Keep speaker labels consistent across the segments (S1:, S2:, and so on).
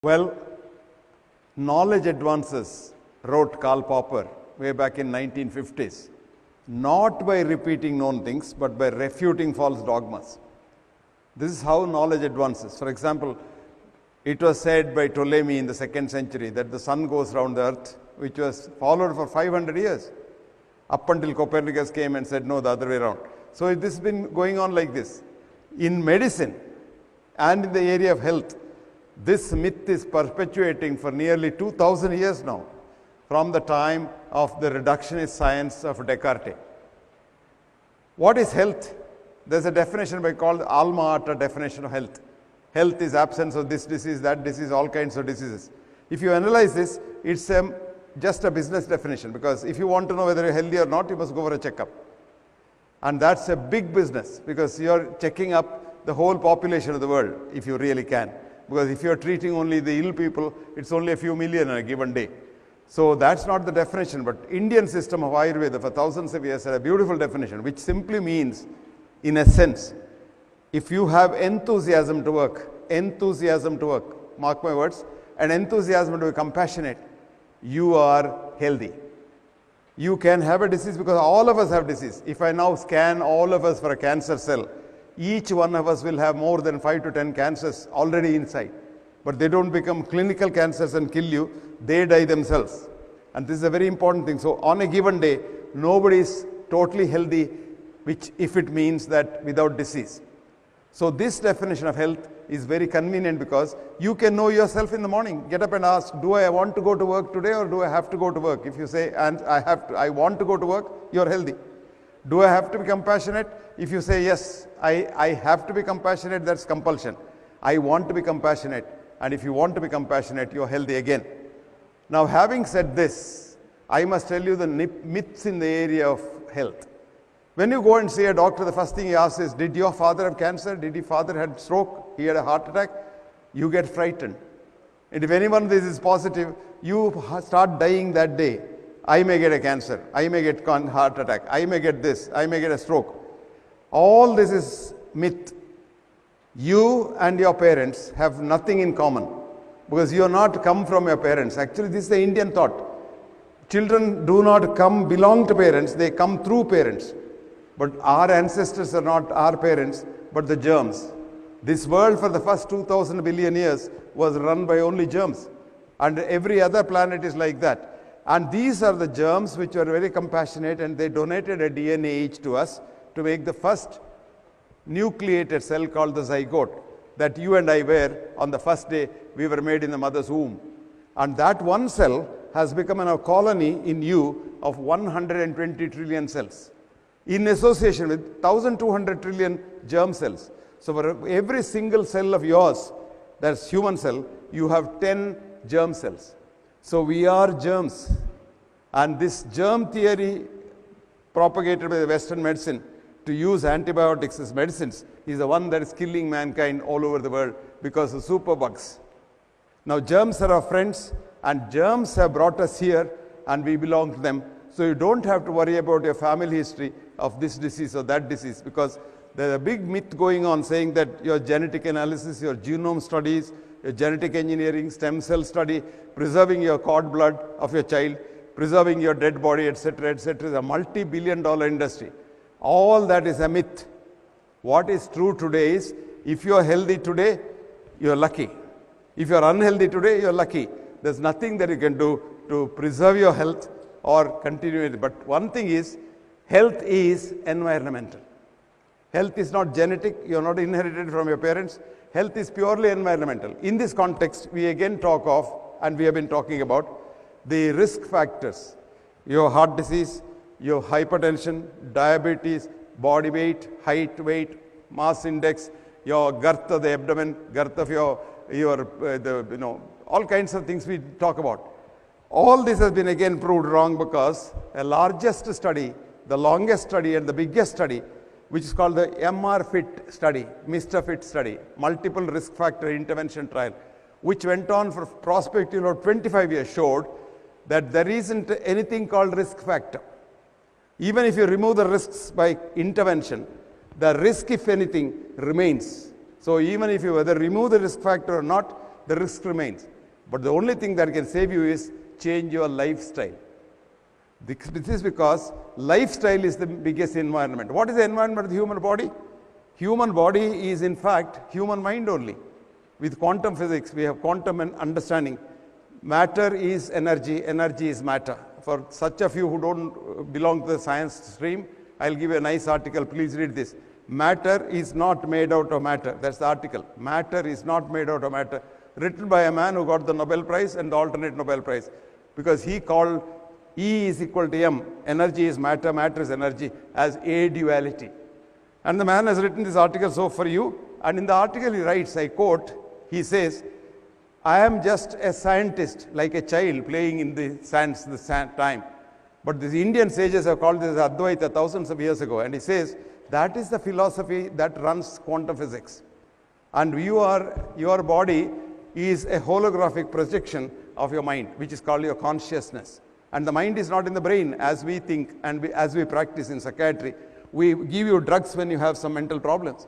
S1: Well, knowledge advances, wrote Karl Popper way back in 1950s, not by repeating known things, but by refuting false dogmas. This is how knowledge advances. For example, it was said by Ptolemy in the 2nd century that the sun goes round the earth, which was followed for 500 years, up until Copernicus came and said, no, the other way around. So this has been going on like this. In medicine and in the area of health, this myth is perpetuating for nearly 2000 years now, from the time of the reductionist science of Descartes. What is health? There's a definition called the alma mater definition of health. Health is absence of this disease, that disease, all kinds of diseases. If you analyze this, it's just a business definition, because if you want to know whether you're healthy or not, you must go for a checkup. And that's a big business, because you're checking up the whole population of the world, if you really can. Because if you're treating only the ill people, it's only a few million in a given day. So that's not the definition, but Indian system of Ayurveda for thousands of years had a beautiful definition, which simply means, in a sense, if you have enthusiasm to work, mark my words, and enthusiasm to be compassionate, you are healthy. You can have a disease, because all of us have disease. If I now scan all of us for a cancer cell, each one of us will have more than 5 to 10 cancers already inside. But they don't become clinical cancers and kill you, they die themselves. And this is a very important thing. So on a given day, nobody is totally healthy, which if it means that without disease. So this definition of health is very convenient, because you can know yourself in the morning. Get up and ask, do I want to go to work today, or do I have to go to work? If you say, and I want to go to work, you're healthy. Do I have to be compassionate? If you say, yes, I have to be compassionate, that's compulsion. I want to be compassionate. And if you want to be compassionate, you're healthy again. Now, having said this, I must tell you the myths in the area of health. When you go and see a doctor, the first thing he asks is, did your father have cancer? Did your father had stroke? He had a heart attack? You get frightened. And if anyone of this is positive, you start dying that day. I may get a cancer. I may get heart attack. I may get this. I may get a stroke. All this is myth. You and your parents have nothing in common, because you are not come from your parents. Actually, this is the Indian thought. Children do not belong to parents, they come through parents. But our ancestors are not our parents, but the germs. This world for the first 2000 billion years was run by only germs. And every other planet is like that. And these are the germs which were very compassionate, and they donated a DNA each to us to make the first nucleated cell called the zygote that you and I were on the first day we were made in the mother's womb. And that one cell has become a colony in you of 120 trillion cells, in association with 1200 trillion germ cells. So for every single cell of yours, that's human cell, you have 10 germ cells. So we are germs. And this germ theory propagated by the Western medicine to use antibiotics as medicines is the one that is killing mankind all over the world because of superbugs. Now germs are our friends, and germs have brought us here, and we belong to them. So you don't have to worry about your family history of this disease or that disease, because there's a big myth going on saying that your genetic analysis, your genome studies, your genetic engineering, stem cell study, preserving your cord blood of your child, preserving your dead body, etc., is a multi-billion-dollar industry. All that is a myth. What is true today is, if you are healthy today, you are lucky. If you are unhealthy today, you are lucky. There's nothing that you can do to preserve your health or continue it. But one thing is, health is environmental. Health is not genetic. You are not inherited from your parents. Health is purely environmental. In this context, we again talk of, and we have been talking about, the risk factors. Your heart disease, your hypertension, diabetes, body weight, height, weight, mass index, your girth of the abdomen, girth of your all kinds of things we talk about. All this has been again proved wrong, because a largest study, the longest study and the biggest study, which is called the MR-FIT study, Mr. Fit study, multiple risk factor intervention trial, which went on for prospectively about 25 years, showed that there isn't anything called risk factor. Even if you remove the risks by intervention, the risk, if anything, remains. So even if you whether remove the risk factor or not, the risk remains. But the only thing that can save you is change your lifestyle. This is because lifestyle is the biggest environment. What is the environment of the human body? Human body is in fact human mind only. With quantum physics, we have quantum understanding. Matter is energy, energy is matter. For such of you who don't belong to the science stream, I'll give you a nice article. Please read this. Matter is not made out of matter. That's the article. Matter is not made out of matter. Written by a man who got the Nobel Prize and the alternate Nobel Prize. Because he called E is equal to M. Energy is matter, matter is energy, as a duality. And the man has written this article so for you. And in the article he writes, I quote, he says, I am just a scientist, like a child playing in the sands, the sand time. But the Indian sages have called this Advaita thousands of years ago. And he says, that is the philosophy that runs quantum physics. And your body is a holographic projection of your mind, which is called your consciousness. And the mind is not in the brain as we think and as we practice in psychiatry. We give you drugs when you have some mental problems.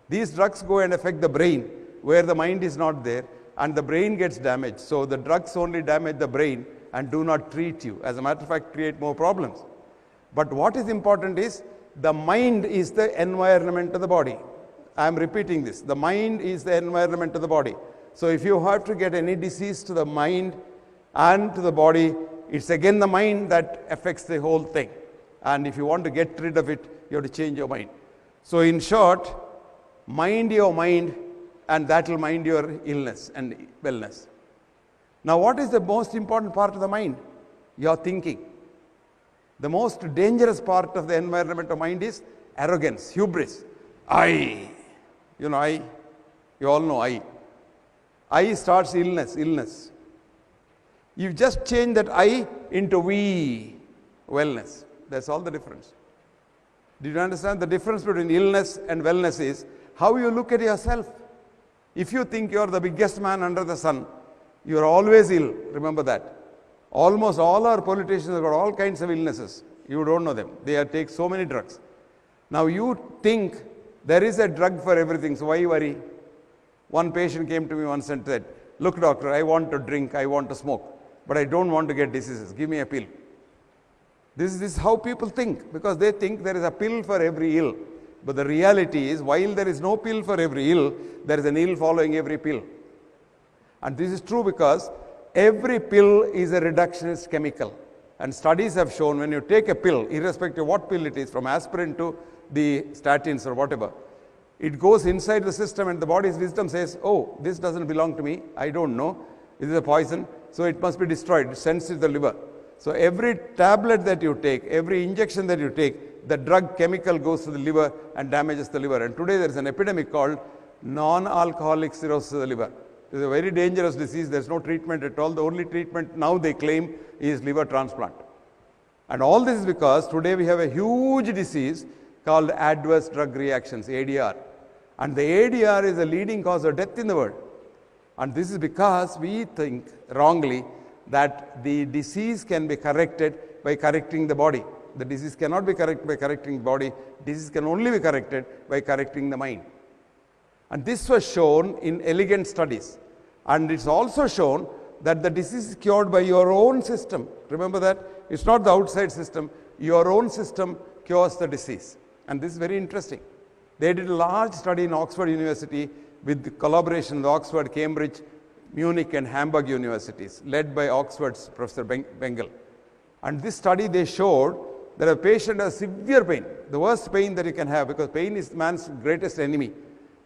S1: These drugs go and affect the brain where the mind is not there, and the brain gets damaged. So the drugs only damage the brain and do not treat you. As a matter of fact, create more problems. But what is important is the mind is the environment of the body. I am repeating this. The mind is the environment of the body. So if you have to get any disease to the mind and to the body, it's again the mind that affects the whole thing. And if you want to get rid of it, you have to change your mind. So in short, mind your mind, and that will mind your illness and wellness. Now, what is the most important part of the mind? Your thinking. The most dangerous part of the environment of mind is arrogance, hubris. I. You know, I. You all know I. I starts illness. You just change that I into we, wellness. That's all the difference. Did you understand? The difference between illness and wellness is how you look at yourself. If you think you are the biggest man under the sun, you are always ill. Remember that. Almost all our politicians have got all kinds of illnesses. You don't know them. They take so many drugs. Now you think there is a drug for everything, so why worry? One patient came to me once and said, look doctor, I want to drink, I want to smoke, but I don't want to get diseases. Give me a pill. This is how people think, because they think there is a pill for every ill. But the reality is, while there is no pill for every ill, there is an ill following every pill. And this is true because every pill is a reductionist chemical. And studies have shown when you take a pill, irrespective of what pill it is, from aspirin to the statins or whatever, it goes inside the system and the body's wisdom says, oh, this doesn't belong to me, I don't know, this is a poison, so it must be destroyed, it sends to the liver. So every tablet that you take, every injection that you take, the drug chemical goes to the liver and damages the liver. And today there is an epidemic called non-alcoholic cirrhosis of the liver. It is a very dangerous disease. There is no treatment at all. The only treatment now they claim is liver transplant. And all this is because today we have a huge disease called adverse drug reactions, ADR. And the ADR is the leading cause of death in the world. And this is because we think wrongly that the disease can be corrected by correcting the body. The disease cannot be corrected by correcting the body. Disease can only be corrected by correcting the mind. And this was shown in elegant studies. And it's also shown that the disease is cured by your own system. Remember that? It's not the outside system. Your own system cures the disease. And this is very interesting. They did a large study in Oxford University with the collaboration with Oxford, Cambridge, Munich and Hamburg universities, led by Oxford's Professor Bengel. And this study they showed that a patient has severe pain, the worst pain that you can have, because pain is man's greatest enemy.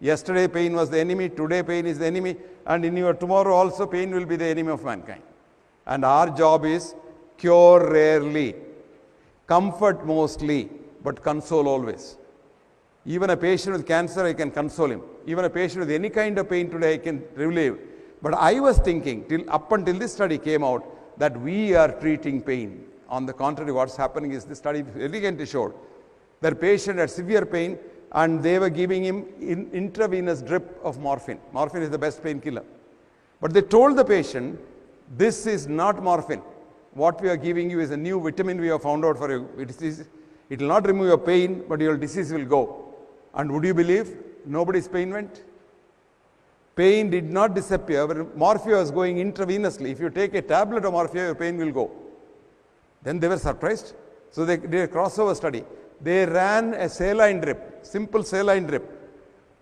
S1: Yesterday pain was the enemy, today pain is the enemy, and in your tomorrow also pain will be the enemy of mankind. And our job is cure rarely, comfort mostly, but console always. Even a patient with cancer, I can console him. Even a patient with any kind of pain today, I can relieve. But I was thinking, up until this study came out, that we are treating pain. On the contrary, what's happening is this study elegantly showed that patient had severe pain and they were giving him intravenous drip of morphine. Morphine is the best painkiller. But they told the patient, this is not morphine. What we are giving you is a new vitamin we have found out for you. It will not remove your pain, but your disease will go. And would you believe nobody's pain went? Pain did not disappear, but morphia was going intravenously. If you take a tablet of morphia, your pain will go. Then they were surprised. So they did a crossover study. They ran a saline drip, simple saline drip,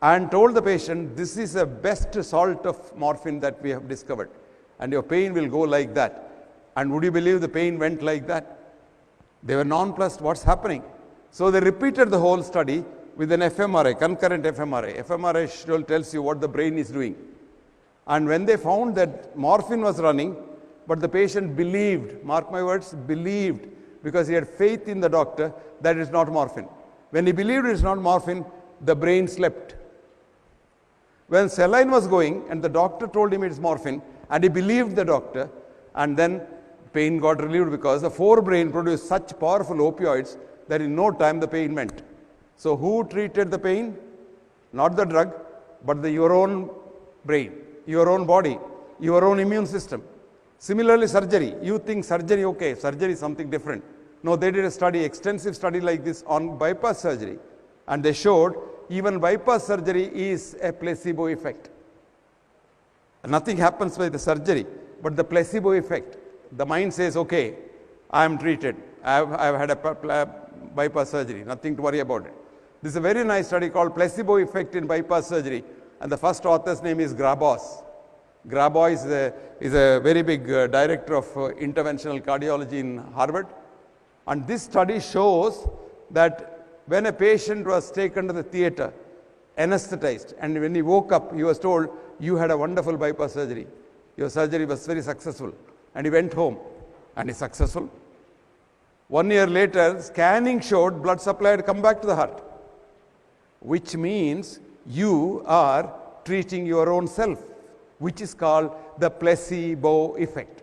S1: and told the patient, this is the best salt of morphine that we have discovered. And your pain will go like that. And would you believe the pain went like that? They were nonplussed, what's happening? So they repeated the whole study with an fMRI, concurrent fMRI. fMRI tells you what the brain is doing. And when they found that morphine was running, but the patient believed, mark my words, believed, because he had faith in the doctor that it is not morphine. When he believed it is not morphine, the brain slept. When saline was going and the doctor told him it is morphine, and he believed the doctor, and then pain got relieved because the forebrain produced such powerful opioids that in no time the pain went. So who treated the pain? Not the drug, but your own brain, your own body, your own immune system. Similarly, surgery. You think surgery, okay, surgery is something different. No, they did a study, extensive study like this on bypass surgery, and they showed even bypass surgery is a placebo effect. Nothing happens by the surgery, but the placebo effect. The mind says, okay, I am treated. I have had a bypass surgery, nothing to worry about it. This is a very nice study called placebo effect in bypass surgery, and the first author's name is Grabos. Grabos is a very big director of interventional cardiology in Harvard. And this study shows that when a patient was taken to the theater, anesthetized, and when he woke up, he was told, you had a wonderful bypass surgery. Your surgery was very successful. And he went home, and he's successful. 1 year later, scanning showed blood supply had come back to the heart, which means you are treating your own self, which is called the placebo effect.